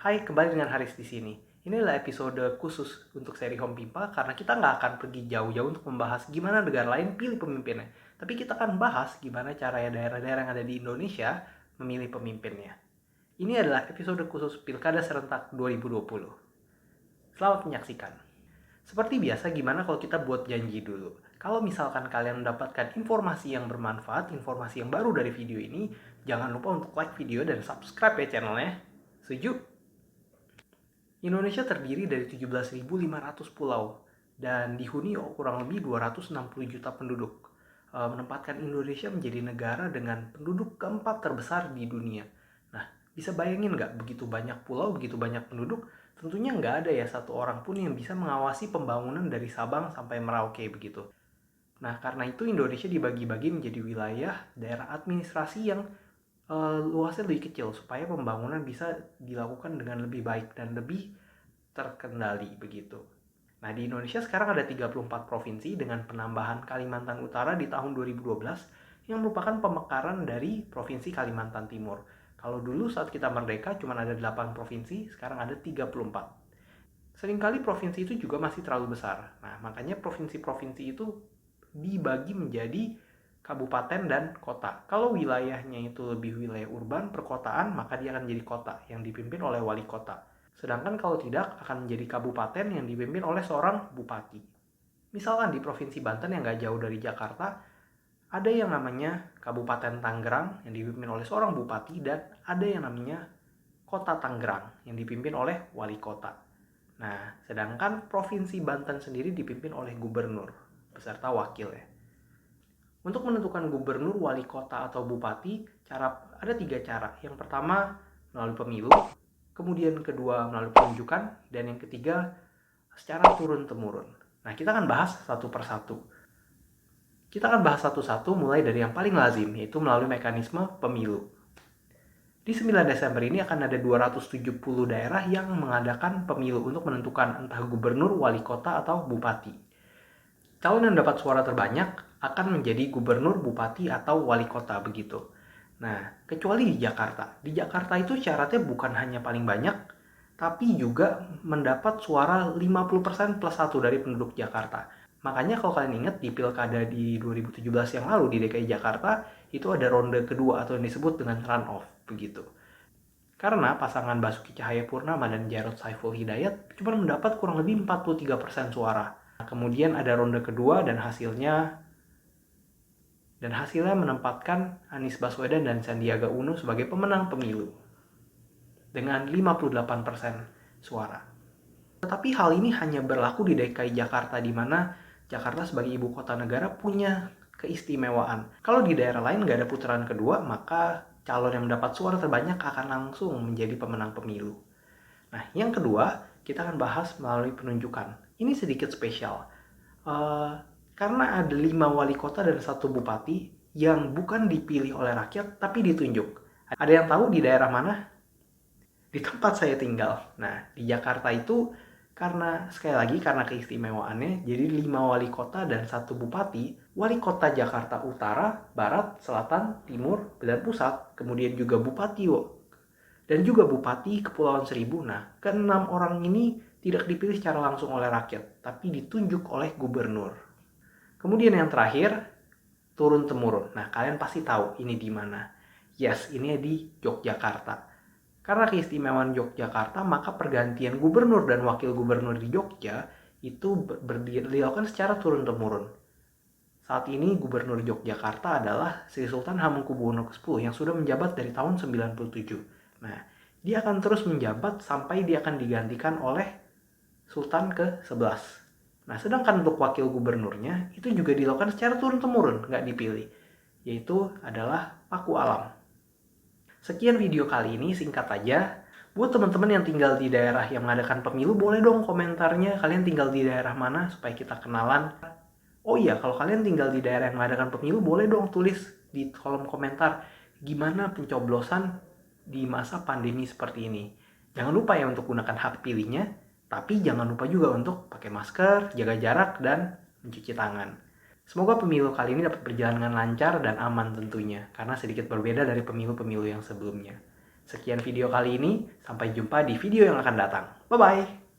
Hai, kembali dengan Haris di sini. Ini adalah episode khusus untuk seri Home Pimpa karena kita nggak akan pergi jauh-jauh untuk membahas gimana negara lain pilih pemimpinnya. Tapi kita akan bahas gimana caranya daerah-daerah yang ada di Indonesia memilih pemimpinnya. Ini adalah episode khusus Pilkada Serentak 2020. Selamat menyaksikan. Seperti biasa, gimana kalau kita buat janji dulu? Kalau misalkan kalian mendapatkan informasi yang bermanfaat, informasi yang baru dari video ini, jangan lupa untuk like video dan subscribe ya channelnya. Setuju? Indonesia terdiri dari 17.500 pulau dan dihuni kurang lebih 260 juta penduduk. Menempatkan Indonesia menjadi negara dengan penduduk keempat terbesar di dunia. Nah, bisa bayangin nggak begitu banyak pulau, begitu banyak penduduk? Tentunya nggak ada ya satu orang pun yang bisa mengawasi pembangunan dari Sabang sampai Merauke begitu. Nah, karena itu Indonesia dibagi-bagi menjadi wilayah daerah administrasi yang luasnya lebih kecil supaya pembangunan bisa dilakukan dengan lebih baik dan lebih terkendali begitu. Nah, di Indonesia sekarang ada 34 provinsi dengan penambahan Kalimantan Utara di tahun 2012 yang merupakan pemekaran dari Provinsi Kalimantan Timur. Kalau dulu saat kita merdeka cuma ada 8 provinsi, sekarang ada 34. Seringkali provinsi itu juga masih terlalu besar. Nah, makanya provinsi-provinsi itu dibagi menjadi kabupaten dan kota. Kalau wilayahnya itu lebih wilayah urban, perkotaan, maka dia akan jadi kota yang dipimpin oleh wali kota. Sedangkan kalau tidak, akan menjadi kabupaten yang dipimpin oleh seorang bupati. Misalkan di Provinsi Banten yang gak jauh dari Jakarta, ada yang namanya Kabupaten Tangerang yang dipimpin oleh seorang bupati, dan ada yang namanya Kota Tangerang yang dipimpin oleh wali kota. Nah, sedangkan Provinsi Banten sendiri dipimpin oleh gubernur beserta wakil ya. Untuk menentukan gubernur, wali kota, atau bupati, ada 3 cara. Yang pertama melalui pemilu, kemudian kedua melalui penunjukan, dan yang ketiga secara turun-temurun. Nah, kita akan bahas satu persatu. Kita akan bahas satu-satu mulai dari yang paling lazim, yaitu melalui mekanisme pemilu. Di 9 Desember ini akan ada 270 daerah yang mengadakan pemilu untuk menentukan entah gubernur, wali kota, atau bupati. Calon yang dapat suara terbanyak akan menjadi gubernur, bupati, atau wali kota begitu. Nah, kecuali di Jakarta. Di Jakarta itu syaratnya bukan hanya paling banyak, tapi juga mendapat suara 50% plus 1 dari penduduk Jakarta. Makanya kalau kalian ingat di pilkada di 2017 yang lalu di DKI Jakarta, itu ada ronde kedua atau yang disebut dengan runoff begitu. Karena pasangan Basuki Cahayapurnama dan Jarod Saiful Hidayat cuma mendapat kurang lebih 43% suara. Kemudian ada ronde kedua dan hasilnya menempatkan Anies Baswedan dan Sandiaga Uno sebagai pemenang pemilu dengan 58% suara. Tetapi hal ini hanya berlaku di DKI Jakarta, di mana Jakarta sebagai ibu kota negara punya keistimewaan. Kalau di daerah lain nggak ada putaran kedua, maka calon yang mendapat suara terbanyak akan langsung menjadi pemenang pemilu. Nah, yang kedua, kita akan bahas melalui penunjukan. Ini sedikit spesial. Karena ada 5 wali kota dan 1 bupati yang bukan dipilih oleh rakyat, tapi ditunjuk. Ada yang tahu di daerah mana? Di tempat saya tinggal. Nah, di Jakarta itu karena sekali lagi karena keistimewaannya, jadi 5 wali kota dan 1 bupati. Wali kota Jakarta Utara, Barat, Selatan, Timur, dan Pusat, kemudian juga bupati dan juga bupati Kepulauan Seribu. Nah, ke-6 orang ini tidak dipilih secara langsung oleh rakyat, tapi ditunjuk oleh gubernur. Kemudian yang terakhir, turun-temurun. Nah, kalian pasti tahu ini di mana. Yes, ini di Yogyakarta. Karena keistimewaan Yogyakarta, maka pergantian gubernur dan wakil gubernur di Jogja itu dilakukan secara turun-temurun. Saat ini gubernur Yogyakarta adalah Sri Sultan Hamengkubuwono X yang sudah menjabat dari tahun 97. Nah, dia akan terus menjabat sampai dia akan digantikan oleh Sultan ke-11. Nah, sedangkan untuk wakil gubernurnya itu juga dilakukan secara turun-temurun, nggak dipilih, yaitu adalah Paku Alam. Sekian video kali ini, singkat aja. Buat teman-teman yang tinggal di daerah yang mengadakan pemilu, boleh dong komentarnya kalian tinggal di daerah mana supaya kita kenalan. Oh iya, kalau kalian tinggal di daerah yang mengadakan pemilu, boleh dong tulis di kolom komentar gimana pencoblosan di masa pandemi seperti ini. Jangan lupa ya untuk gunakan hak pilihnya, tapi jangan lupa juga untuk pakai masker, jaga jarak, dan mencuci tangan. Semoga pemilu kali ini dapat berjalan dengan lancar dan aman tentunya, karena sedikit berbeda dari pemilu-pemilu yang sebelumnya. Sekian video kali ini, sampai jumpa di video yang akan datang. Bye-bye!